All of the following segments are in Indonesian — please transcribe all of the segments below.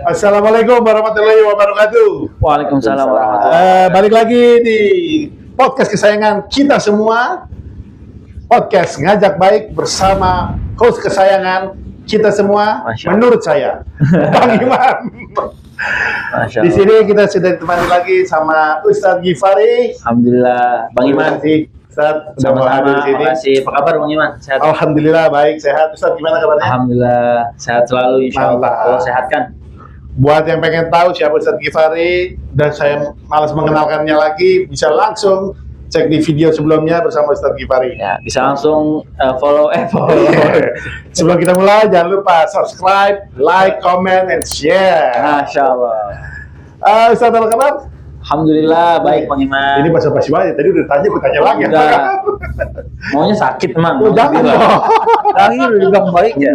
Assalamualaikum warahmatullahi wabarakatuh. Waalaikumsalam warahmatullahi Balik lagi di podcast kesayangan kita semua. Podcast Ngajak Baik bersama host kesayangan kita semua. Masya Allah. Menurut saya, Bang Iman. Masya Di Allah. sini kita sudah ditemani lagi sama Ustadz Gifari. Alhamdulillah, Bang Iman. Terima kasih, Ustadz, sudah mau hadir di Sama-sama. sini. Makasih. Apa kabar Bang Iman? Sehat? Alhamdulillah baik, sehat. Ustadz gimana kabarnya? Alhamdulillah, sehat selalu insya Allah. Mantap. Allah sehatkan. Buat yang pengen tahu siapa Ustadz Gifari dan saya malas mengenalkannya lagi, bisa langsung cek di video sebelumnya bersama Ustadz Gifari. Ya, bisa langsung follow. Sebelum kita mulai, jangan lupa subscribe, like, comment, and share. Masya Allah. Ustadz, apa kabar? Alhamdulillah, baik Bang Iman. Ini basa-basi banget, tadi udah tanya, gue tanya lagi. Udah. Maunya sakit emang. Oh, jangan dong. Lagi udah dibilang baik ya.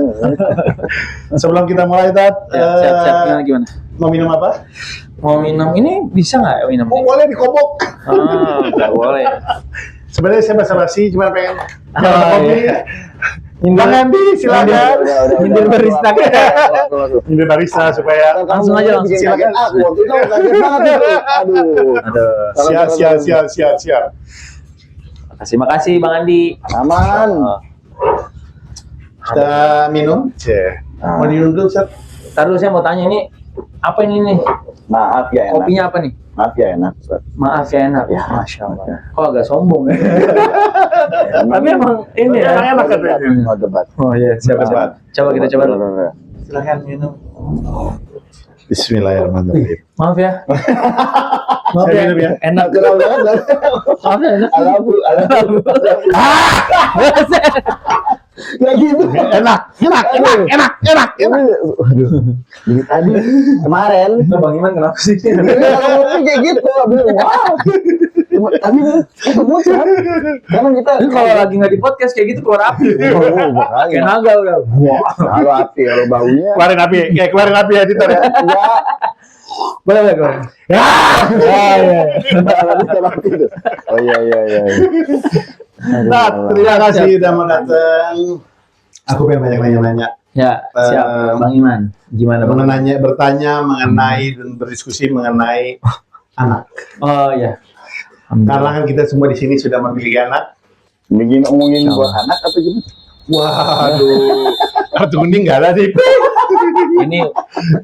Sebelum kita mulai, Tat, Sehat-sehat gimana? mau minum apa? Mau minum ini bisa nggak ya minum? Oh, boleh dikobok. Nggak boleh. Sebenarnya saya basa-basi, cuma pengen Oh, kopi. iya. Bang Andi, silakan. Minum barista kita. Minum barista supaya Langsung aja, langsung. silakan. Waktu itu kaget banget itu. Aduh. Aduh. Siap. Makasih Bang Andi. Aman. Kita minum. Mau minum dulu, Ustaz? Ntar dulu saya mau tanya ini apa ini nih? Maaf ya enak. Kopinya apa nih? Maaf ya enak. Ustaz. Maaf ya enak. Ya. Masya Allah. Kok agak sombong ya? Tapi emang ini ya. Emang enak katanya. Mau debat. Oh iya, siapa Debat. Coba kita coba dulu. Silakan minum. Bismillahirrahmanirrahim. Maaf ya. Maaf Saya ya. minum ya. Enak. Natural banget. Maaf ya. Enak. Alabu. Kayak gitu. Enak. Aduh. Jadi tadi kemarin Nah, Bang Iman kenapa sih? kalau ngopi kayak gitu, abis wow. Tapi ketemu kan, karena kita Ini kalau lagi nggak di podcast kayak gitu keluar api. Kayak naga udah. Wah. kalau api, kalau baunya Keluarin api editor ya. enggak. Boleh boleh. Ya. Oh iya. Nah, terima kasih sudah mau datang. Aku pengen banyak nanya-nanya. Ya, siap. Bang Iman. Gimana Bang? Bertanya mengenai dan berdiskusi mengenai anak. Oh iya. Karena kan kita semua di sini sudah memiliki anak. Begini ngomongin buat anak atau gimana? Waduh, kartu kuning nggak ada sih. Ini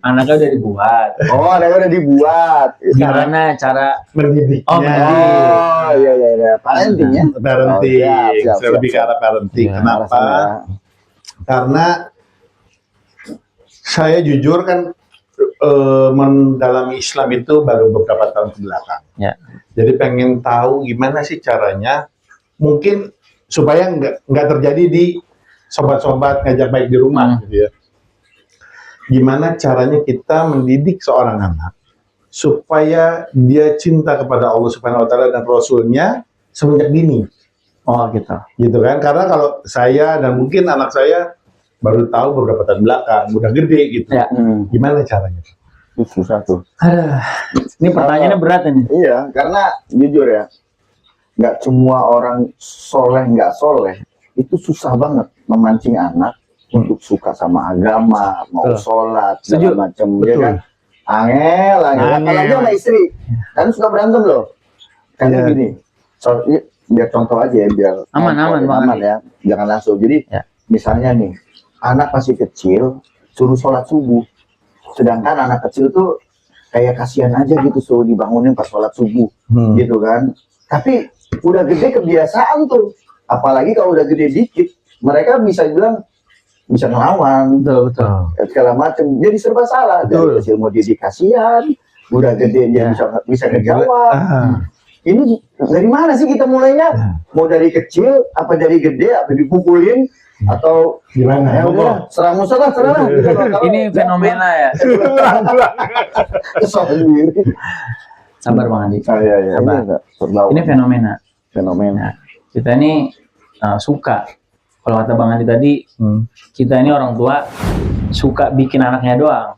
anaknya udah dibuat. Oh, ada udah dibuat. Gimana cara Mendidiknya. Oh, mendidik. Oh, iya. Parenting ya. Parenting. Oh, siap. Saya lebih ke arah parenting. Ya, Kenapa? Karena saya jujur kan mendalami Islam itu baru beberapa tahun kebelakang. Ya. Jadi pengen tahu gimana sih caranya, mungkin supaya nggak terjadi di sobat-sobat ngajak baik di rumah, gitu ya. Gimana caranya kita mendidik seorang anak supaya dia cinta kepada Allah Subhanahu Wa Taala dan Rasulnya semenjak dini, Oh gitu. gitu kan? Karena kalau saya dan mungkin anak saya baru tahu beberapa tahun belakang, udah gede gitu. Ya. Gimana caranya? Itu susah tuh. Aduh. Ini pertanyaannya berat ini. Iya, karena jujur ya, nggak semua orang soleh nggak soleh itu susah banget memancing anak untuk suka sama agama, mau sholat Setuju. segala macam, ya Betul. kan? Angel. Apalagi sama istri, kan suka berantem loh. Kan Iya. gini, biar contoh aja ya, biar Aman, Bang. ya, jangan langsung. Jadi Ya. misalnya nih, anak masih kecil, suruh sholat subuh, sedangkan anak kecil tuh kayak kasihan aja gitu, suruh dibangunin pas sholat subuh, gitu kan. Tapi udah gede kebiasaan tuh, apalagi kalau udah gede dikit, mereka bisa bilang bisa ngelawan, Betul. segala macam. Jadi serba salah. Betul. Dari kecil mau didik kasihan, udah gede dia bisa ngejawab. Ini dari mana sih kita mulainya? Mau dari kecil, apa dari gede, apa dipukulin, atau Gimana? ya udah serang musuh lah. Gitu. Kalau Ini fenomena ya. kesal sendiri. Sabar Bang Andi. Iya. Sabar. Ini fenomena. fenomena. Kita ini suka. Kalau kata Bang Andi tadi, kita ini orang tua suka bikin anaknya doang.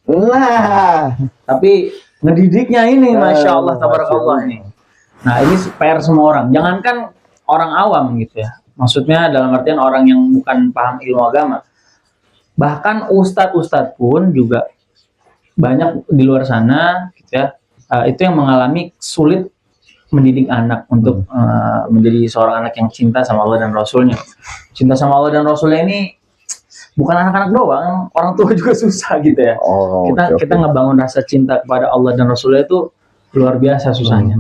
Nah, Tapi ngedidiknya ini, Masya Allah, tabarakallah ini. Nah ini PR semua orang. Jangankan orang awam gitu ya. Maksudnya dalam artian orang yang bukan paham ilmu agama. Bahkan ustadz-ustadz pun juga banyak di luar sana gitu ya, itu yang mengalami sulit mendidik anak untuk menjadi seorang anak yang cinta sama Allah dan Rasulnya. Cinta sama Allah dan Rasulnya ini bukan anak-anak doang, orang tua juga susah gitu ya. Kita ngebangun rasa cinta kepada Allah dan Rasulnya itu luar biasa susahnya.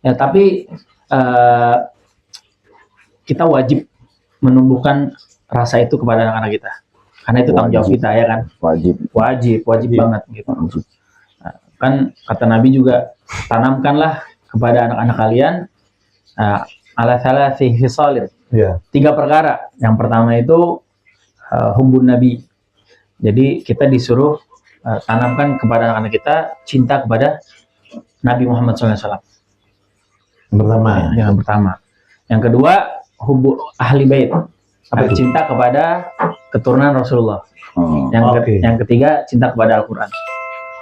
Ya, tapi kita wajib menumbuhkan rasa itu kepada anak-anak kita, karena itu tanggung jawab kita ya kan. Wajib banget gitu. Nah, kan kata Nabi juga, tanamkanlah kepada anak-anak kalian ala thalathi khisalin. 3 perkara. Yang pertama itu hubbun Nabi. Jadi kita disuruh tanamkan kepada anak-anak kita cinta kepada Nabi Muhammad SAW. Yang pertama. Yang kedua, hubbu ahli bait. Cinta kepada keturunan Rasulullah. Yang ketiga, cinta kepada Al-Quran.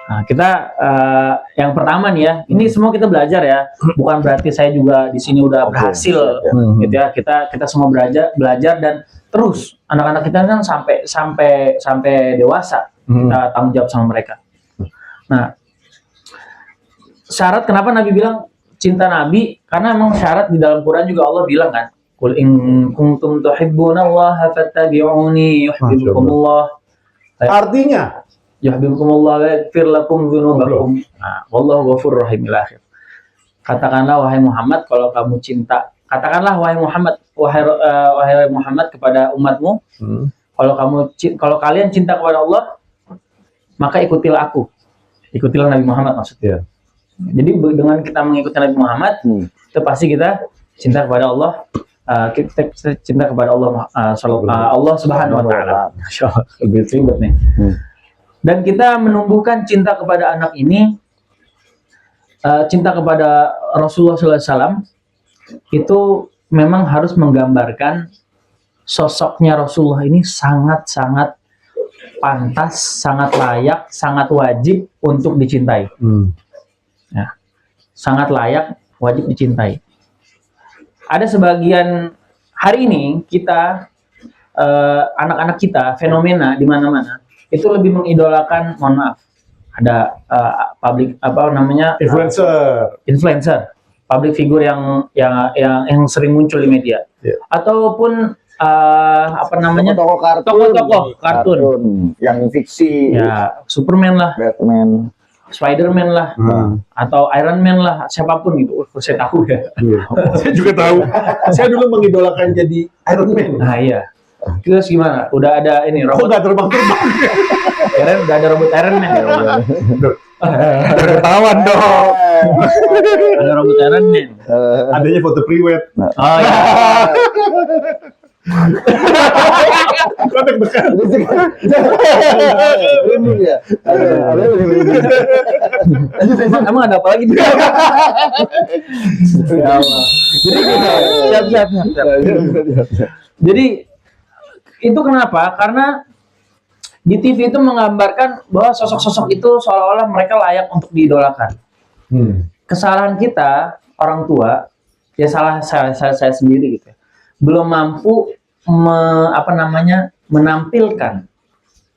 Nah, kita yang pertama nih ya, ini semua kita belajar ya. Bukan berarti saya juga di sini udah berhasil, gitu ya. Kita semua belajar dan terus anak-anak kita kan sampai dewasa kita tanggung jawab sama mereka. Nah, syarat kenapa Nabi bilang cinta Nabi, karena memang syarat di dalam Quran juga Allah bilang kan, qul in kuntum tuhibbunallaha fattabi'uni yuhibbukumullah. Artinya yuhibbukumullah wa yaghfir lakum dzunubakum. Nah, wallahu ghafurur rahim ila akhir. Katakanlah wahai Muhammad, kalau kamu cinta, katakanlah wahai Muhammad kepada umatmu, kalau kalian cinta kepada Allah, maka ikutilah aku. Ikutilah Nabi Muhammad maksudnya. Jadi dengan kita mengikuti Nabi Muhammad, itu pasti kita cinta kepada Allah, kita cinta kepada Allah, Allah Subhanahu Wa Taala. Lebih ribet nih. Dan kita menumbuhkan cinta kepada anak ini, cinta kepada Rasulullah SAW, itu memang harus menggambarkan sosoknya Rasulullah ini sangat-sangat pantas, sangat layak, sangat wajib untuk dicintai. Ya, sangat layak, wajib dicintai. Ada sebagian hari ini kita anak-anak kita fenomena di mana-mana itu lebih mengidolakan, mohon maaf, ada influencer, public figure yang sering muncul di media, ataupun tokoh kartun yang fiksi, ya Superman lah, Batman, Spiderman lah, atau Iron Man lah, siapapun gitu. Saya tahu ya. Saya juga tahu. Saya dulu mengidolakan jadi Iron Man. Nah iya. Terus gimana? Udah ada ini robot. Nggak terbang-terbang. Keren udah ada robot Iron Man di rumah. Udah ketahuan dong. Ada robot Iron Man. Adanya foto priwet. Oh iya. Kotak bekas. ini ya. Emang ada apa lagi? Ya Allah. Jadi siap. Jadi itu kenapa? Karena di TV itu menggambarkan bahwa sosok-sosok itu seolah-olah mereka layak untuk diidolakan. Kesalahan kita orang tua, ya salah saya sendiri gitu ya, belum mampu menampilkan,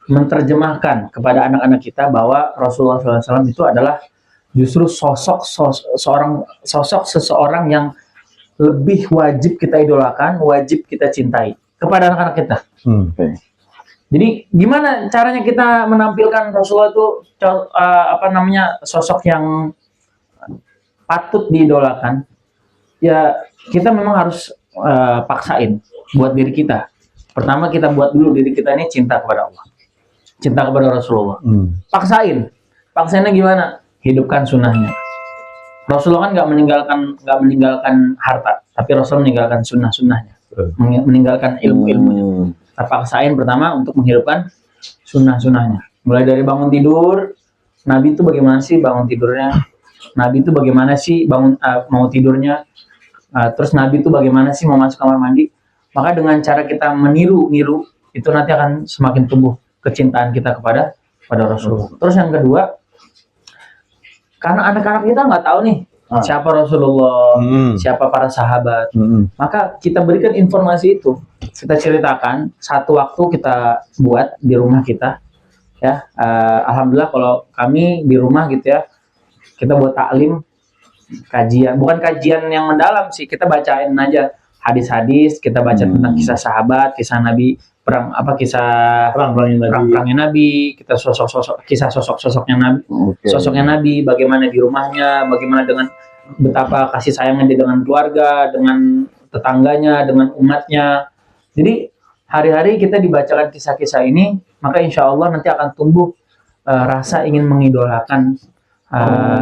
menerjemahkan kepada anak-anak kita bahwa Rasulullah SAW itu adalah justru sosok seseorang yang lebih wajib kita idolakan, wajib kita cintai kepada anak-anak kita. Jadi gimana caranya kita menampilkan Rasulullah itu sosok yang patut diidolakan? Ya kita memang harus paksain buat diri kita. Pertama kita buat dulu diri kita ini cinta kepada Allah, cinta kepada Rasulullah. Paksainnya gimana? Hidupkan sunnahnya. Rasulullah kan nggak meninggalkan harta, tapi Rasul meninggalkan sunnahnya, meninggalkan ilmunya. Kita paksain pertama untuk menghidupkan sunnahnya. Mulai dari bangun tidur, Nabi itu bagaimana sih bangun tidurnya? Nabi itu bagaimana sih mau tidurnya? Terus Nabi itu bagaimana sih mau masuk kamar mandi? Maka dengan cara kita meniru itu nanti akan semakin tumbuh kecintaan kita kepada Rasulullah. Terus yang kedua, karena anak-anak kita nggak tahu nih siapa Rasulullah, siapa para sahabat, maka kita berikan informasi itu, kita ceritakan. Satu waktu kita buat di rumah kita, Ya, alhamdulillah kalau kami di rumah gitu ya, kita buat taklim, kajian, bukan kajian yang mendalam sih, kita bacain aja hadis-hadis, kita baca tentang kisah sahabat, kisah Nabi, perang apa kisah perang-perangnya Nabi, kita kisah sosok-sosoknya Nabi, sosoknya Nabi, bagaimana di rumahnya, bagaimana dengan betapa kasih sayangnya dia dengan keluarga, dengan tetangganya, dengan umatnya. Jadi hari-hari kita dibacakan kisah-kisah ini, maka insya Allah nanti akan tumbuh rasa ingin mengidolakan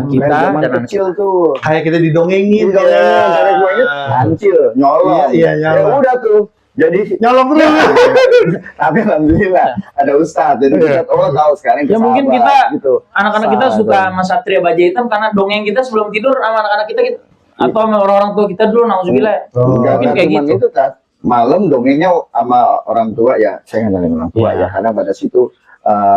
kita zaman dan anak kecil tuh. Kayak kita didongengin Karena gue inget hancil, nyolong. Iya, nyolong. Ya udah tuh. Jadi nyolong dulu. tapi alhamdulillah ada ustadz. Jadi ustadz Allah tahu sekarang Ya mungkin sahabat, kita gitu. anak-anak kita suka sama Satria Baja Hitam karena dongeng kita sebelum tidur sama anak-anak kita gitu. Atau sama orang-orang tua kita dulu, nauzubillah. Mungkin kayak cuman gitu. Itu Tat. Malam dongengnya sama orang tua ya, saya nggak orang tua ya, karena pada situ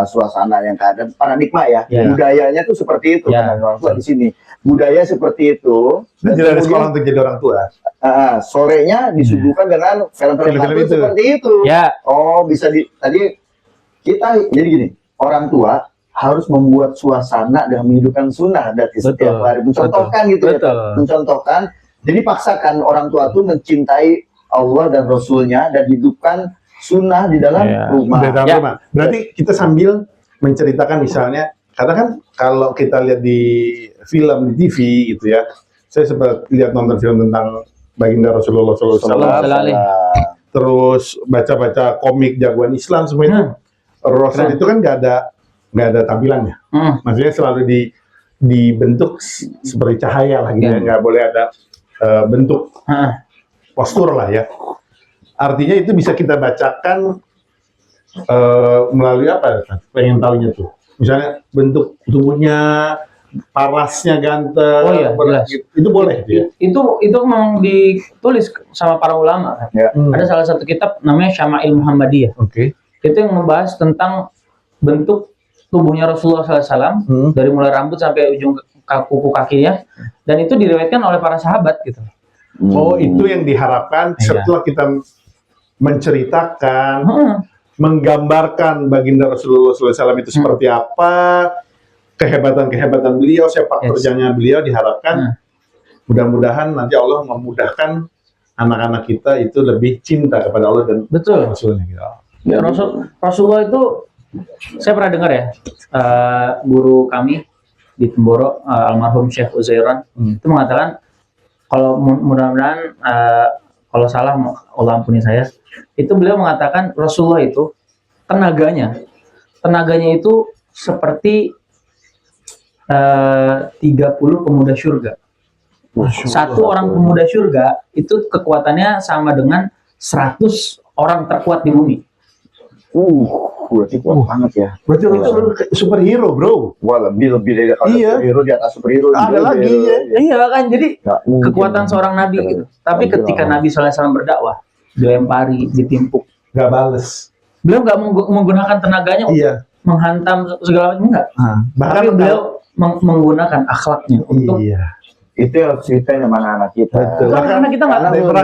suasana yang keadaan paradigma ya, budayanya tuh seperti itu. Orang tua di sini budaya seperti itu. Dan tidak ada sekolah untuk jadi orang tua. Sorenya disuguhkan dengan film-film itu seperti itu. Ya. Oh, bisa tadi kita jadi gini, orang tua harus membuat suasana dan menghidupkan sunnah dari setiap hari, mencontohkan gitu ya, mencontohkan. Jadi paksakan orang tua tuh mencintai Allah dan Rasulnya dan hidupkan sunnah di dalam rumah. Di dalam rumah. Berarti kita sambil menceritakan misalnya, karena kan kalau kita lihat di film, di TV gitu ya, saya sempat lihat nonton film tentang baginda Rasulullah SAW, terus baca-baca komik jagoan Islam semua itu, Rasul itu kan nggak ada tampilannya, maksudnya selalu dibentuk seperti cahaya lah, gitu, nggak boleh ada bentuk postur lah ya. Artinya itu bisa kita bacakan melalui apa? Pengen tahunya tuh. Misalnya bentuk tubuhnya, parasnya ganteng, jelas. Itu boleh ya? Itu memang ditulis sama para ulama kan. Ada salah satu kitab namanya Syama'il Muhammadiyah. Itu yang membahas tentang bentuk tubuhnya Rasulullah SAW dari mulai rambut sampai ujung kuku kakinya, dan itu diriwayatkan oleh para sahabat gitu. Oh, itu yang diharapkan setelah kita menceritakan, menggambarkan baginda Rasulullah SAW itu seperti apa, kehebatan-kehebatan beliau, sepak terjangnya beliau, diharapkan mudah-mudahan nanti Allah memudahkan anak-anak kita itu lebih cinta kepada Allah dan Rasulnya. Ya, Rasulullah itu saya pernah dengar ya, guru kami di Temboro, almarhum Syekh Uzairan itu mengatakan, kalau mudah-mudahan kalau salah Allah ampuni saya, itu beliau mengatakan Rasulullah itu tenaganya itu seperti 30 pemuda surga. Satu orang pemuda surga itu kekuatannya sama dengan 100 orang terkuat di bumi. Berarti kuat banget ya. Berarti itu superhero, bro. Wah, lebih dari superhero, di atas superhero. Ada lagi ya. Iya kan, jadi kekuatan seorang nabi gitu. Tapi ketika Nabi SAW berdakwah, dilempari, ditimpuk, nggak bales. Beliau nggak menggunakan tenaganya untuk menghantam segala macam, enggak. Tapi beliau menggunakan akhlaknya untuk itu yang ceritain sama anak kita. Betul. Karena kita nggak tahu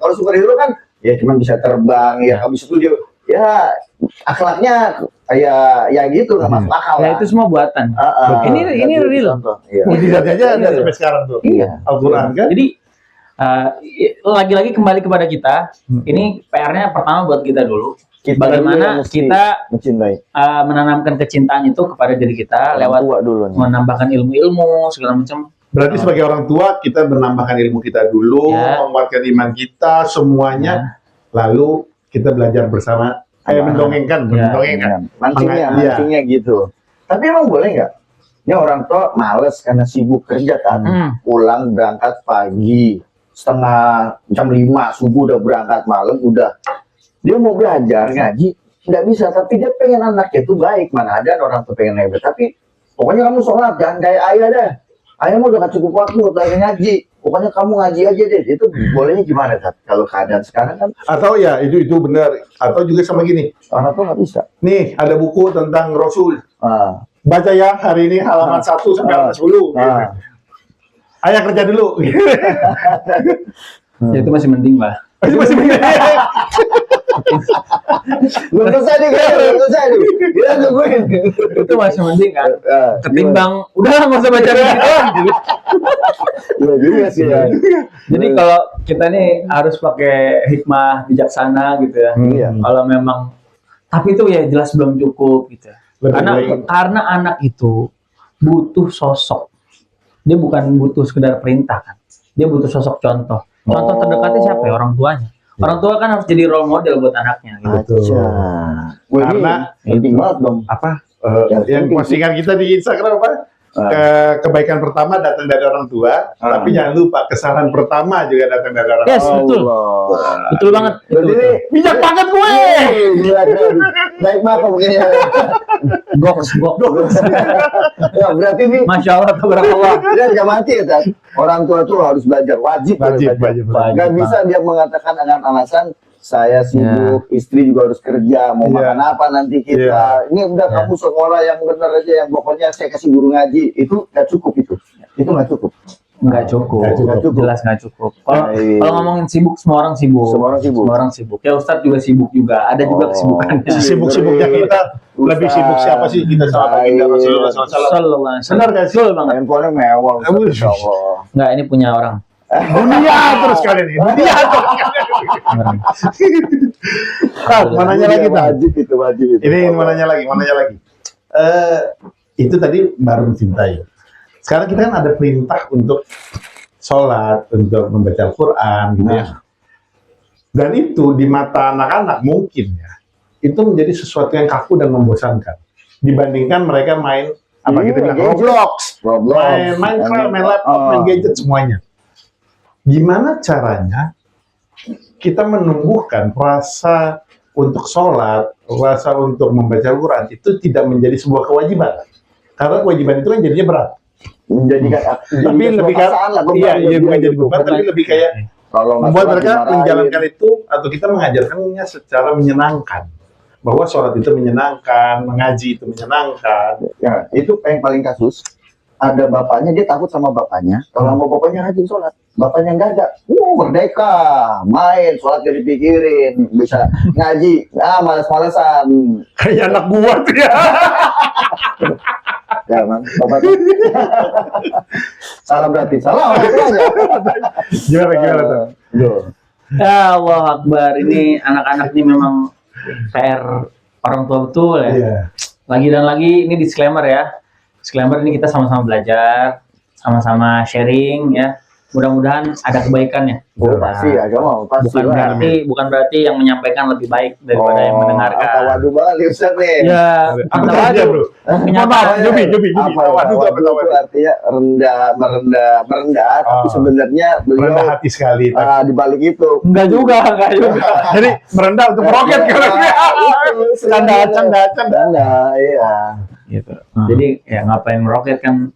kalau superhero kan ya cuma bisa terbang ya, habis itu dia ya akhlaknya kayak ya gitu, nggak masuk akal. Ya itu semua buatan. Ini real. Mujizatnya aja ada sampai sekarang tuh. Al-Quran kan. Jadi lagi-lagi kembali kepada kita. Ini PR-nya pertama buat kita dulu. Bagaimana kita menanamkan kecintaan itu kepada diri kita lewat menambahkan ilmu-ilmu segala macam. Berarti sebagai orang tua kita menambahkan ilmu kita dulu, menguatkan iman kita semuanya, lalu kita belajar bersama, kayak mendongengkan. Mancingnya gitu. Tapi emang boleh nggak? Ini orang tua males karena sibuk kerja kan, pulang berangkat pagi, jam 5 subuh udah berangkat, malam udah. Dia mau belajar ngaji, nggak bisa, tapi dia pengen anaknya itu baik. Mana ada orang tua pengen hebat, tapi pokoknya kamu sholat, jangan kayak ayah deh. Ayah mau udah gak cukup waktu untuk ngaji. Pokoknya kamu ngaji aja deh. Itu bolehnya gimana, Tat? Kalau keadaan sekarang kan? Atau ya itu benar. Atau juga sama gini. Orang tuh nggak bisa. Nih ada buku tentang Rasul. Baca ya hari ini halaman 1 sampai halaman 10. Gitu. Ayah kerja dulu. Ya, itu masih mending lah. Itu masih mending. Belum selesai nih, belum selesai nih. Kita tungguin. Itu masih mending kan. Ketimbang udahlah nggak usah baca gitu doang. Gitu. Iya juga sih ya. Jadi kalau kita nih harus pakai hikmah bijaksana gitu ya. Iya. Kalau memang, tapi itu ya jelas belum cukup gitu. Lebih baik. Karena anak itu butuh sosok. Dia bukan butuh sekedar perintah kan. Dia butuh sosok contoh. Contoh terdekatnya siapa ya? Orang tuanya. Orang tua kan harus jadi role model buat anaknya. Gitu. Betul. Wah, Karena ini penting banget dong. apa Yang yang penting. postingan kita di Instagram apa? Kebaikan pertama datang dari orang tua, tapi jangan lupa kesalahan pertama juga datang dari orang tua. Yes, betul. Betul banget. Berarti Betul. ini Bijak banget gue. gila, keren. Baik banget mungkin ya. Goks. Ya, berarti ini Masya Allah, tabarakallah. dia nggak mati ya, Tan. Orang tua tuh harus belajar, wajib. Wajib. Nggak bisa dia mengatakan dengan alasan saya sibuk, istri juga harus kerja, mau Iya. makan apa nanti kita. Ini udah kamu sekolah yang benar aja, yang pokoknya saya kasih guru ngaji. Itu nggak cukup itu nggak cukup. Nggak cukup. Nggak cukup. Jelas nggak cukup. Kalau Baik. kalau ngomongin sibuk, semua orang sibuk. Semua orang sibuk. Ya Ustadz juga sibuk juga. Ada juga Oh. kesibukannya. Sibuk-sibuknya kita lebih sibuk siapa sih kita sama baginda Rasulullah SAW? Sallallahu alaihi wasallam. Benar nggak sih? Betul banget. Handphonenya mewah, Ustaz. Aduh. Insya Allah. Nggak, ini punya orang. Dunia terus kali ini. Dunia terus kali Orang. ini. Mau nanya lagi, Bang? Wajib itu. Ini mau nanya lagi. Itu tadi baru mencintai. Sekarang kita kan ada perintah untuk sholat, untuk membaca Al-Quran, gitu ya. Dan itu di mata anak-anak mungkin ya, itu menjadi sesuatu yang kaku dan membosankan. Dibandingkan mereka main, apa Iya, kita bilang, gadget. Roblox, main Minecraft, main laptop, main gadget, semuanya. Gimana caranya kita menumbuhkan rasa untuk sholat, rasa untuk membaca Al-Quran, itu tidak menjadi sebuah kewajiban. Karena kewajiban itu kan jadinya berat. Menjadikan Tapi lebih pasangan lah, beban. iya bukan jadi beban, tapi lebih kayak Kalau nggak membuat sholat mereka dimarahin. menjalankan itu atau kita mengajarkannya secara menyenangkan, bahwa sholat itu menyenangkan, mengaji itu menyenangkan. Ya, itu yang paling kasus. Ada bapaknya, dia takut sama bapaknya. Kalau mau bapaknya rajin sholat, bapaknya nggak ada. Merdeka, main, sholat gak dipikirin, bisa ngaji, malas-malasan. Kayak anak gua tuh ya. Ya, man, bapak. Salah berarti, salah. Gimana tuh? Ya Allah Akbar. Ini anak-anak ini memang PR orang tua betul ya. Iya. Lagi dan lagi ini disclaimer ya. Disclaimer, ini kita sama-sama belajar, sama-sama sharing ya. Mudah-mudahan ada kebaikannya. Oh, pasti ya, kamu pasti lah. Bukan berarti yang menyampaikan lebih baik daripada yang mendengarkan. Tawadu banget nih Ustaz nih. Ya, Apa tawadu. aja, Bro? Kenyataan. Jubi. Apa Tawadu itu apa itu tawadu? artinya merendah, tapi Oh. sebenarnya beliau Rendah hati sekali. di balik itu. Enggak juga. Jadi merendah untuk meroket kalau canda. Canda, iya. Gitu. Jadi ya ngapain meroket kan?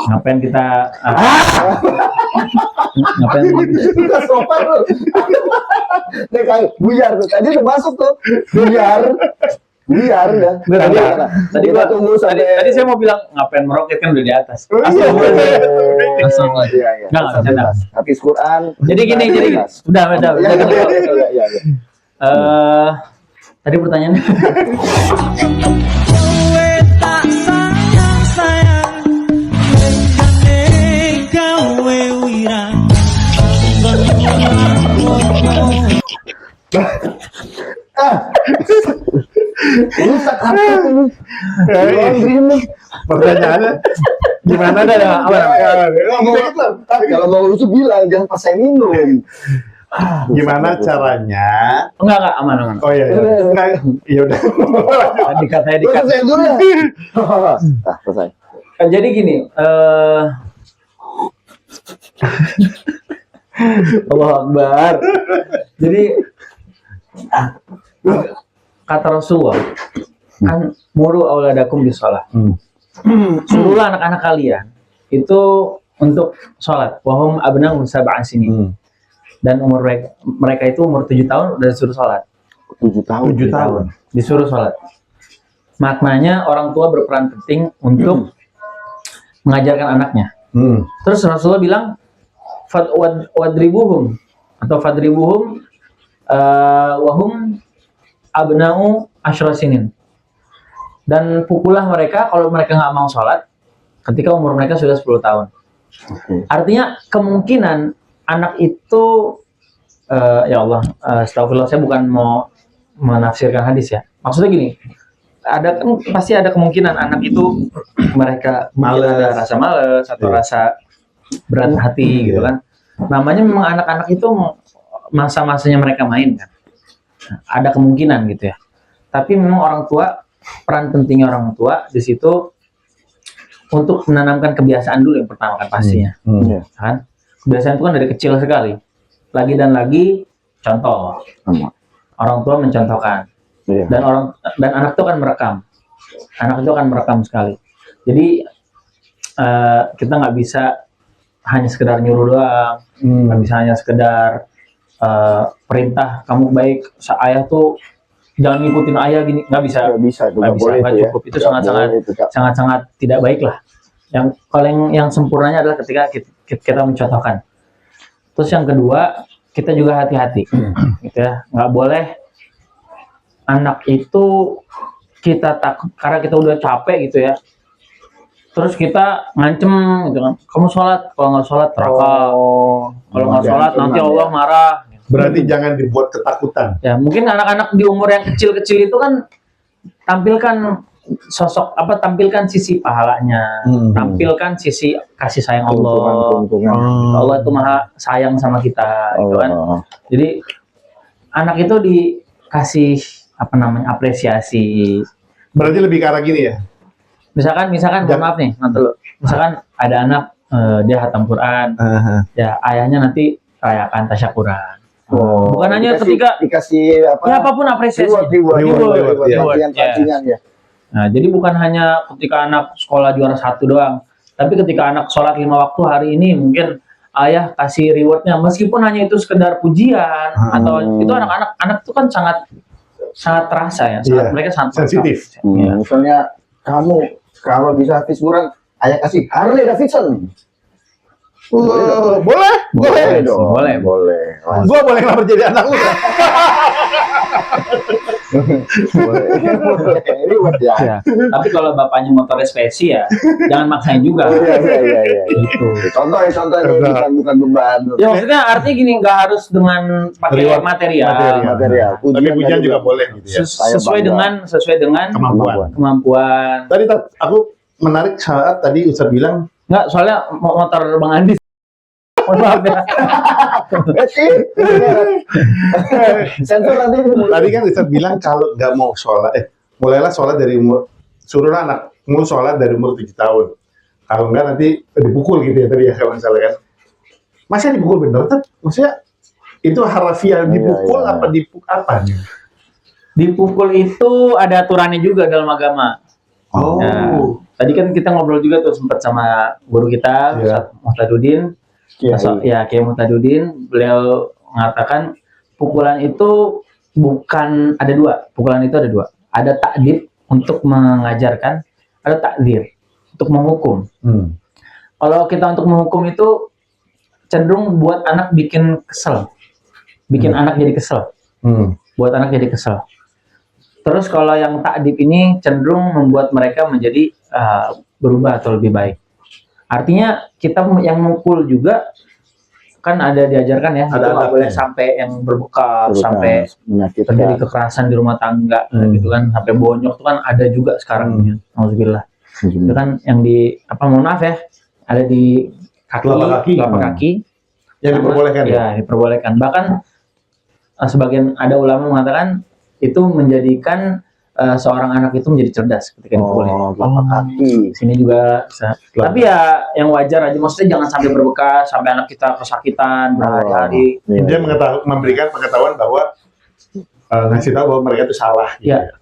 Ngapain kita ngapain Udah sopan lu. Nih kayak buyar tuh. Tadi udah masuk tuh. Buyar dah. tadi Kita tunggu sampai tadi saya mau bilang ngapain meroket kan udah di atas. Iya. Iya. Nggak, bercanda. Hafiz Quran. Jadi gini. Udah. Iya. Tadi pertanyaannya Rusak apa ini? Pertanyaannya gimana Kalau mau lucu bilang jangan pas saya minum. Gimana caranya? enggak aman. Oh iya. Iya udah. Tadi katanya Terus saya dulu ya. Selesai. Jadi gini, Allah Akbar. Jadi kata Rasulullah kan muru auladakum bisolah. Suruhlah anak-anak kalian itu untuk sholat. Wahum abna'u sab'an sini. Dan umur mereka itu umur 7 tahun udah disuruh sholat. 7 tahun. Disuruh sholat. Maknanya orang tua berperan penting untuk mengajarkan anaknya. Terus Rasulullah bilang wadribuhum atau fadribuhum Wahum abna'u asyra sinin. Dan pukullah mereka kalau mereka nggak mau sholat ketika umur mereka sudah 10 tahun. Artinya kemungkinan anak itu ya Allah, astagfirullah, saya bukan mau menafsirkan hadis ya. Maksudnya gini, pasti ada kemungkinan anak itu mereka mungkin ada rasa malas atau rasa berat hati gitu kan. Namanya memang anak-anak itu masa-masanya mereka main kan. Ada kemungkinan gitu ya. Tapi memang orang tua, peran pentingnya orang tua di situ untuk menanamkan kebiasaan dulu yang pertama kan pastinya. Kan? Kebiasaan itu kan dari kecil sekali. Lagi dan lagi contoh. Orang tua mencontohkan. Dan anak itu akan merekam. Anak itu akan merekam sekali. Jadi kita nggak bisa hanya sekedar nyuruh doang, nggak bisa hanya sekedar perintah kamu baik, ayah tuh jangan ngikutin ayah gini, nggak bisa, nggak cukup. Itu sangat tidak baik lah. Yang sempurnanya adalah ketika kita mencontohkan. Terus yang kedua, kita juga hati-hati, gitu ya, nggak boleh anak itu kita takut karena kita udah capek gitu ya, terus kita ngancem gitu kan, kamu sholat, kalau nggak sholat neraka, kalau nggak sholat nanti Allah marah. Berarti jangan dibuat ketakutan. Ya mungkin anak-anak di umur yang kecil-kecil itu kan tampilkan tampilkan sisi pahalanya, tampilkan sisi kasih sayang Allah. Allah itu maha sayang sama kita, gitu kan. Jadi anak itu dikasih apresiasi. Berarti lebih ke arah gini ya. Misalkan mohon maaf nih, misalkan ada anak dia hatam Quran, ya ayahnya nanti rayakan tasyakuran. Bukan hanya ketika dikasih apapun apresiasi. Reward. Ya. Nah, jadi bukan hanya ketika anak sekolah juara 1 doang, tapi ketika anak sholat 5 waktu hari ini mungkin ayah kasih rewardnya, meskipun hanya itu sekedar pujian atau itu anak itu kan sangat terasa ya, mereka sangat sensitif. Misalnya kamu kalau bisa hafiz Quran, ayah kasih Harley Davidson. Boleh dong. Gua boleh ngelamar jadi anak lu. Ya. Tapi kalau bapaknya motornya spesi ya, jangan maksain juga. Iya. Gitu. Contoh bukan beban. Ya maksudnya artinya gini, nggak harus dengan pakai material. Tapi pujian juga boleh gitu ya. Sesuai dengan kemampuan. Tadi aku menarik saat tadi Ustadz bilang nggak, soalnya motor Bang Andi. Maaf ya. Sensor nanti. Tadi kan Ustadz bilang kalau nggak mau sholat, mulailah sholat dari suruhlah anak mau sholat dari umur 7 tahun. Kalau nggak nanti dipukul gitu ya tadi ya kalau misalnya kan. Masa dipukul bener tuh? Maksudnya itu harafiah dipukul apa dipukul apa? Dipukul itu ada aturannya juga dalam agama. Nah, tadi kan kita ngobrol juga tuh sempat sama guru kita, Ustadz Muhtadudin. Kiai Muhtadudin, beliau mengatakan pukulan itu bukan ada dua. Pukulan itu ada dua. Ada ta'dib untuk mengajarkan, ada takdir untuk menghukum. Kalau kita untuk menghukum itu cenderung buat anak bikin kesel, anak jadi kesel, buat anak jadi kesel. Terus kalau yang ta'dib ini cenderung membuat mereka menjadi berubah atau lebih baik. Artinya kita yang mukul juga kan ada diajarkan ya, itu nggak boleh sampai yang berbekas, sampai terjadi kekerasan di rumah tangga, gitu kan, sampai bonyok itu kan ada juga sekarang. Alhamdulillah. Itu kan yang mohon maaf ya, ada di telapak kaki yang diperbolehkan. Ya, diperbolehkan. Bahkan sebagian ada ulama mengatakan itu menjadikan seorang anak itu menjadi cerdas ketika dipukul. Telapak kaki. Sini juga bisa. Tapi ya yang wajar aja, maksudnya jangan sampai berbekas, sampai anak kita kesakitan berhari-hari. Dia memberikan pengetahuan bahwa ngasih tahu bahwa mereka itu salah. Gitu ya.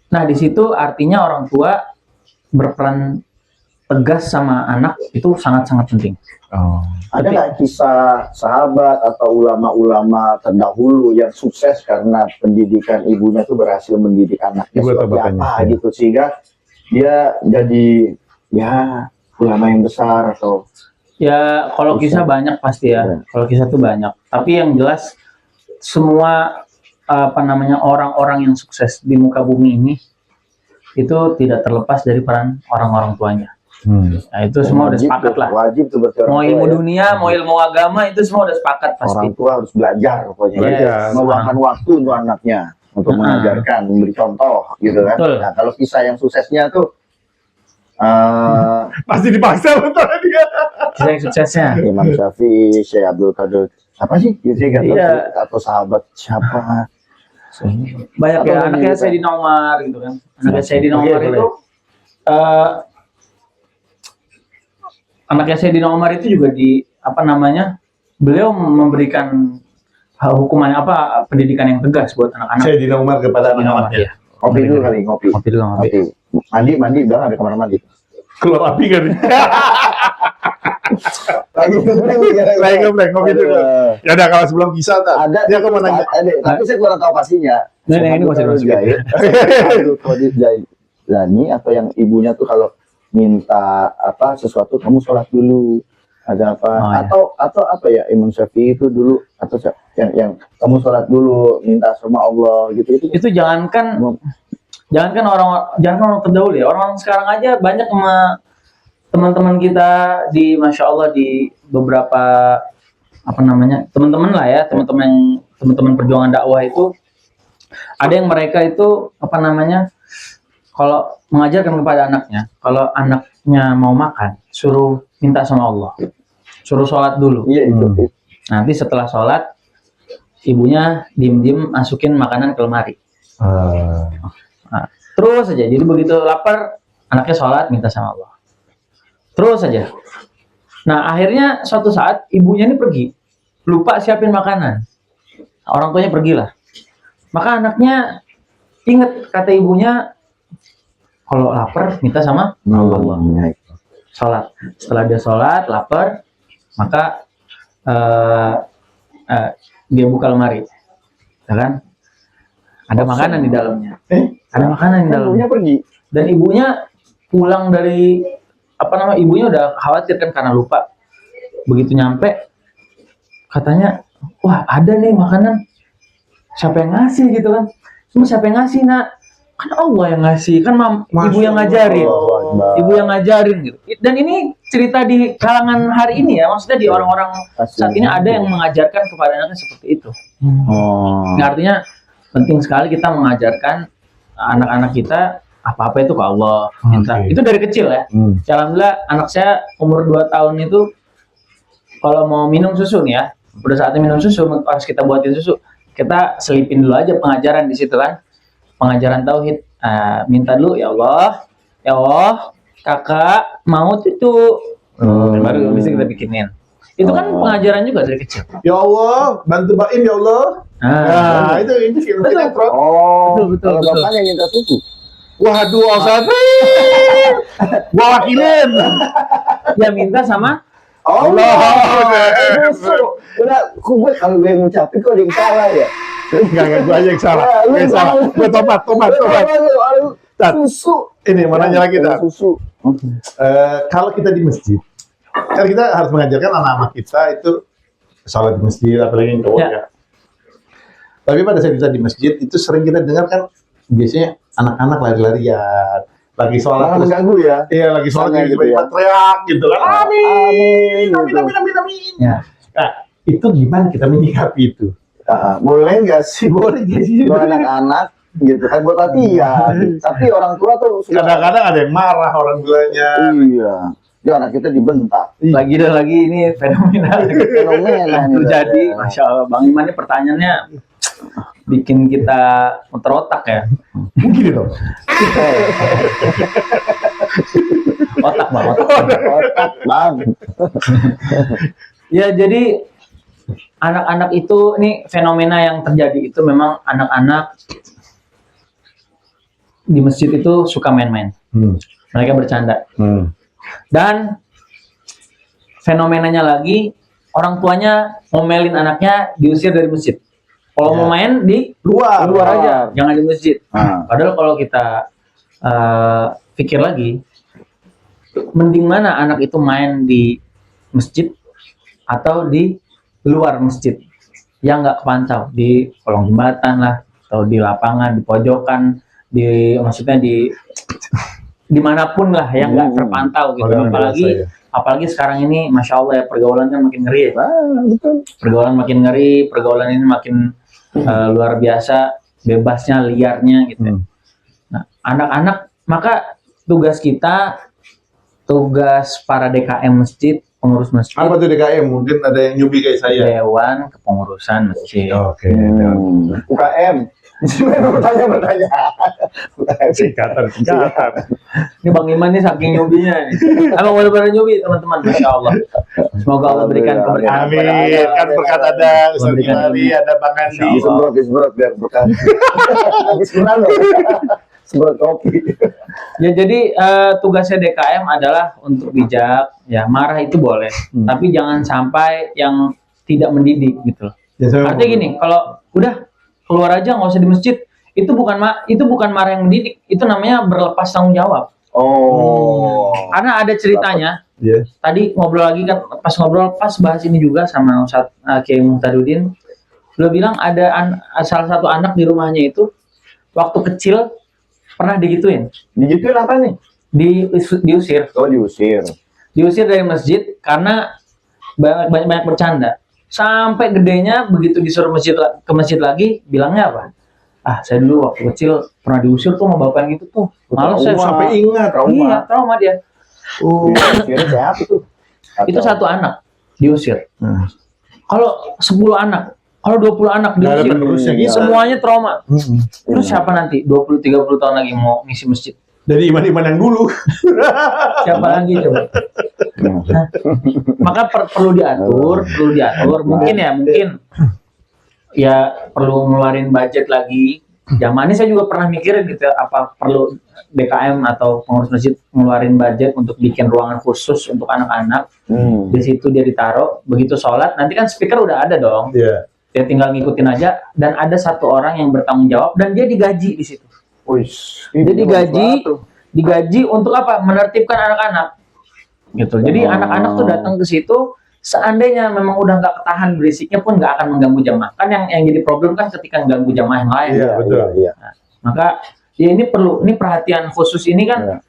Nah di situ artinya orang tua berperan tegas sama anak itu sangat-sangat penting. Ada nggak kisah sahabat atau ulama-ulama terdahulu yang sukses karena pendidikan ibunya tuh berhasil mendidik anaknya seperti apa gitu sehingga dia jadi ulama yang besar atau kalau kisah banyak pasti ya. Kalau kisah tuh banyak. Tapi yang jelas semua apa namanya orang-orang yang sukses di muka bumi ini itu tidak terlepas dari peran orang-orang tuanya. Nah itu semua udah sepakat lah. Wajib tuh berarti orang Mau tua ilmu ya. dunia, mau ilmu agama itu semua udah sepakat pasti. Orang tua harus belajar pokoknya. Belajar. Meluangkan waktu untuk anaknya untuk mengajarkan, memberi contoh gitu kan. Betul. Nah, kalau kisah yang suksesnya tuh Pasti dipaksa betul dia. Kisah yang suksesnya. Imam Syafi'i, Syekh Abdul Qadir, apa sih? Saya nggak tahu Iya. sih. Atau sahabat siapa? Banyak Atau ya anaknya gitu. Sayyidina Umar gitu kan. Anaknya Sayyidina Oke, Umar boleh. itu anaknya Sayyidina Umar itu juga di apa namanya? Beliau memberikan hukuman apa pendidikan yang tegas buat anak-anak. Sayyidina Umar kepada Sayyidina Umar anak-anaknya. ya. Ngopi dulu kali, ngopi. Ngopi dulu ngopi. Ngopi. Mandi udah nggak ada kamar mandi. Keluar api kan? Lagi Lagi ngebleng, ngopi dulu. Ya udah kalau sebelum kisah tak. Ada, Dia aku mau nanya. ada, tapi saya kurang tahu pastinya. Nah, ini nggak usah dimasukin. Abdul Qadir Jailani atau yang ibunya tuh kalau minta apa sesuatu kamu sholat dulu. Ada apa? Oh, iya. Atau apa ya Imam Syafi'i itu dulu atau yang kamu sholat dulu minta sama Allah gitu itu. Itu jangankan orang terdahulu ya, orang sekarang aja banyak sama teman-teman kita di Masya Allah di beberapa apa namanya teman-teman lah ya, teman-teman perjuangan dakwah itu ada yang mereka itu apa namanya kalau mengajarkan kepada anaknya, kalau anaknya mau makan suruh minta sama Allah, suruh sholat dulu. Iya itu. Nanti setelah sholat ibunya diem-diem masukin makanan ke lemari. Nah, terus saja. Jadi begitu lapar, anaknya sholat minta sama Allah. Terus saja. Nah, akhirnya suatu saat ibunya ini pergi, lupa siapin makanan. Orang tuanya pergilah. Maka anaknya ingat kata ibunya, kalau lapar minta sama Allah. Sholat. Setelah dia sholat, lapar, maka dia buka lemari, ya kan? Ada makanan di dalamnya. Ada makanan di dalamnya. Ibunya pergi. Dan ibunya pulang dari apa namanya? Ibunya udah khawatir kan karena lupa. Begitu nyampe, katanya, wah ada nih makanan. Siapa yang ngasih gitu kan? Cuma siapa yang ngasih nak? Kan Allah yang ngasih, kan ibu yang ngajarin. Ibu yang ngajarin gitu. Dan ini cerita di kalangan hari ini ya, maksudnya di orang-orang saat ini ada yang mengajarkan kepada anaknya seperti itu. Nah, artinya penting sekali kita mengajarkan anak-anak kita apa-apa itu ke Allah. Minta. Itu dari kecil ya. Alhamdulillah anak saya umur 2 tahun itu kalau mau minum susu nih ya, udah saatnya minum susu harus kita buatin susu. Kita selipin dulu aja pengajaran di situ kan. Pengajaran tauhid. Minta dulu ya Allah, kakak mau cucu. Baru bisa kita bikinin. Itu kan pengajaran juga dari kecil. Ya Allah, bantu Baim ya Allah. Nah, itu film Betul. sinetron. Betul. Kalau bapaknya minta susu. Waduh, Ustaz. Gua wakilin. Ya minta sama Allah. Udah, gue kalau gue ngucapin kok ada yang salah ya. Enggak, gua aja yang salah. Lu Gua yang salah. salah. Gua tobat. Tat. Susu. Ini mau nanya lagi, Tat. Susu. Kalau kita di masjid, kan kita harus mengajarkan anak-anak kita itu sholat di masjid, apalagi yang cowok Ya. ya. Tapi pada saat kita di masjid, itu sering kita dengar kan, biasanya anak-anak lari-larian, lagi sholat Malah terus, mengganggu ya. iya lagi sholat Sangat tiba-tiba gitu ya. teriak gitu kan, amin, Amin. Gitu. amin. ya. Nah, itu gimana kita menyikapi itu? Boleh nggak sih? Boleh nggak sih? Buat anak-anak gitu kan buat latihan. Tapi orang tua tuh suka- Kadang-kadang ada yang marah orang tuanya. Iya. Dia anak kita dibentak. Lagi dan lagi ini fenomena Fenomena nih, terjadi. ya. Masya Allah, Bang Iman ini pertanyaannya bikin kita muter otak ya. Gini dong. Otak bang, otak. Otak bang. Ya jadi anak-anak itu ini fenomena yang terjadi itu memang anak-anak di masjid itu suka main-main. Mereka bercanda. Dan fenomenanya lagi orang tuanya ngomelin anaknya diusir dari masjid. Kalau mau main di Luar. luar aja, jangan di masjid. Ah. Padahal kalau kita pikir lagi, mending mana anak itu main di masjid atau di luar masjid? yang nggak kepantau di kolong jembatan lah, atau di lapangan, di pojokan, maksudnya di dimanapun lah yang nggak terpantau gitu. Orang Apalagi biasa, ya. apalagi sekarang ini, masya Allah ya, pergaulan kan makin ngeri ya. Betul. Pergaulan makin ngeri, pergaulan ini makin luar biasa, bebasnya, liarnya gitu. Nah, anak-anak, maka tugas kita, tugas para DKM masjid, pengurus masjid, Apa tuh DKM? Mungkin ada yang nyubi kayak saya. Dewan Kepengurusan Masjid. Oke. UKM. Bertanya. Singkatan. Ini Bang Iman nih saking nyubinya nih. Emang boleh pada nyubi teman-teman, masya Allah. Semoga Allah berikan keberkahan. Amin. Kan berkat ada Ustaz Gimari, ada Bang Andi. Disemprot biar berkah. Habis kurang loh. Semprot kopi. Ya jadi tugasnya DKM adalah untuk bijak, ya marah itu boleh, tapi jangan sampai yang tidak mendidik gitu loh. Artinya gini, kalau udah keluar aja nggak usah di masjid, itu bukan marah yang mendidik, itu namanya berlepas tanggung jawab. Oh. Karena ada ceritanya. Iya. Tadi ngobrol lagi kan, pas bahas ini juga sama Ustaz Kiai Muhtadudin, beliau bilang ada salah satu anak di rumahnya itu waktu kecil pernah digituin. Digituin apa nih? Diusir. Oh, diusir. Diusir dari masjid karena banyak bercanda. Sampai gedenya begitu disuruh ke masjid lagi, bilangnya apa? Ah, saya dulu waktu kecil pernah diusir tuh sama bapak yang gitu tuh. Malah saya Sampai ingat. Iya, trauma dia. Diusirnya siapa tuh? Itu satu anak diusir. Kalau 10 anak, kalau 20 anak Nggak ada diusir, penerusnya, ini gila. semuanya trauma. Terus siapa nanti 20-30 tahun lagi mau ngisi masjid? Dari iman-iman yang dulu. Siapa lagi coba? Nah, maka perlu diatur. Mungkin ya perlu ngeluarin budget lagi. Zaman ini saya juga pernah mikirin gitu, apa perlu DKM atau pengurus masjid ngeluarin budget untuk bikin ruangan khusus untuk anak-anak. Di situ dia ditaruh, begitu sholat, nanti kan speaker udah ada dong. Iya. Dia tinggal ngikutin aja, dan ada satu orang yang bertanggung jawab dan dia digaji di situ. Dia digaji untuk apa? Menertibkan anak-anak. Gitu. Jadi anak-anak tuh datang ke situ, seandainya memang udah nggak ketahan berisiknya pun nggak akan mengganggu jamaah. Kan yang jadi problem kan ketika mengganggu jamaah yang lain. Iya, betul. Iya. Nah, maka ya ini perhatian khusus ini kan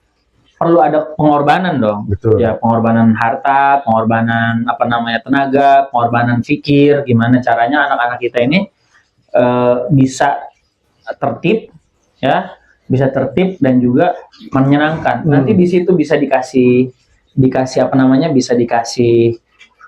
perlu ada pengorbanan dong. Betul. Ya, pengorbanan harta, pengorbanan tenaga, pengorbanan fikir, gimana caranya anak-anak kita ini bisa tertib, ya, bisa tertib dan juga menyenangkan. Nanti di situ bisa dikasih bisa dikasih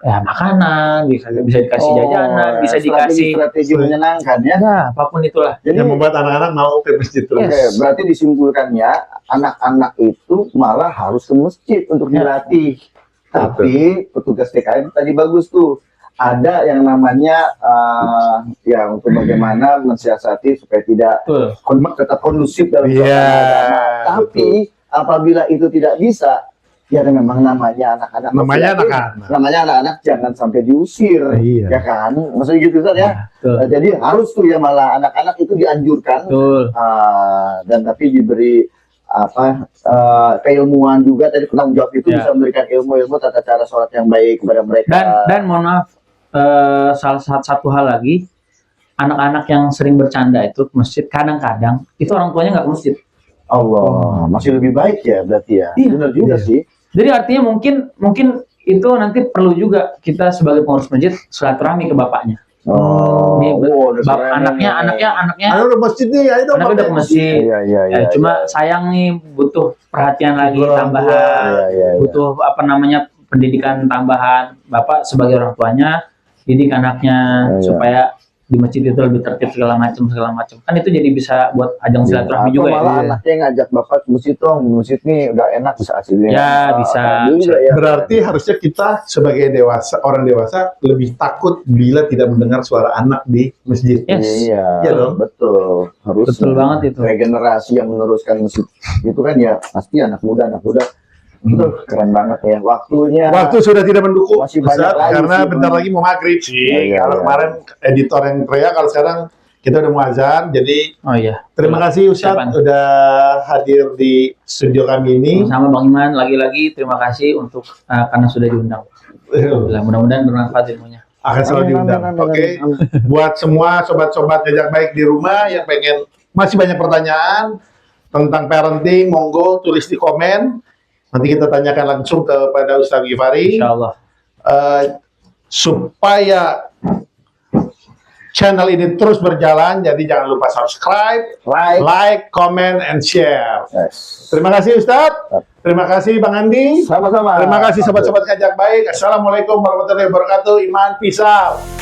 ya makanan, bisa dikasih jajanan, bisa dikasih strategi menyenangkan ya. ya apapun itulah. Jadi Yang membuat anak-anak mau ke masjid terus. Oke, berarti disimpulkannya anak-anak itu malah harus ke masjid untuk dilatih. Tapi petugas TKM tadi bagus tuh. Ada yang namanya ya untuk bagaimana mensiasati supaya tidak tetap kondusif dalam suasana agama. Tapi apabila itu tidak bisa, ya memang namanya anak-anak. Namanya anak-anak jangan sampai diusir, ya kan? Maksudnya gitu Ustaz ya. Jadi harus tuh ya malah anak-anak itu dianjurkan. Dan tapi diberi keilmuan juga, tadi penanggung jawab itu bisa memberikan ilmu tata cara sholat yang baik kepada mereka. Dan mohon maaf, salah satu hal lagi, anak-anak yang sering bercanda itu ke masjid, kadang-kadang itu orang tuanya nggak ke masjid. Allah, masih lebih baik ya berarti ya. Iya. Benar juga sih. Jadi artinya mungkin itu nanti perlu juga kita sebagai pengurus masjid silaturahmi ke bapaknya. Anaknya Ayo udah masjid nih, ayo dong. anaknya udah ke masjid. Iya. Cuma sayang nih, butuh perhatian lagi tambahan, butuh pendidikan tambahan. Bapak sebagai orang tuanya didik anaknya supaya di masjid itu lebih tertib segala macam. Kan itu jadi bisa buat ajang silaturahmi juga malah ya. anaknya ngajak bapak ke masjid dong, masjid nih udah enak bisa hasilnya. Ya, bisa. Berarti harusnya kita sebagai orang dewasa lebih takut bila tidak mendengar suara anak di masjid. Yes. Iya dong. Betul. Harus. Betul banget itu. Regenerasi yang meneruskan masjid itu kan ya pasti anak muda. Itu keren banget ya. Waktu sudah tidak mendukung Masih banyak Ustaz, lagi karena sih, bentar lagi mau maghrib sih. Kalau Iya. kemarin editor yang teriak, kalau sekarang kita udah mau azan. Jadi Oh iya. terima kasih Ustaz Siapaan? udah hadir di studio kami ini. Sama Bang Iman, lagi-lagi terima kasih untuk karena sudah diundang. Alhamdulillah, mudah-mudahan bermanfaat ilmunya. akan selalu Amin, diundang. amin, amin, Oke. amin. Buat semua sobat-sobat ngajak baik di rumah yang pengen masih banyak pertanyaan tentang parenting, monggo tulis di komen. Nanti kita tanyakan langsung kepada Ustaz Gifari. Insya Allah. Supaya channel ini terus berjalan, jadi jangan lupa subscribe, like, comment, and share. Yes. Terima kasih Ustadz. Terima kasih Bang Andi. Sama-sama. Terima kasih sobat-sobat ngajak baik. Assalamualaikum warahmatullahi wabarakatuh. Iman, pisau.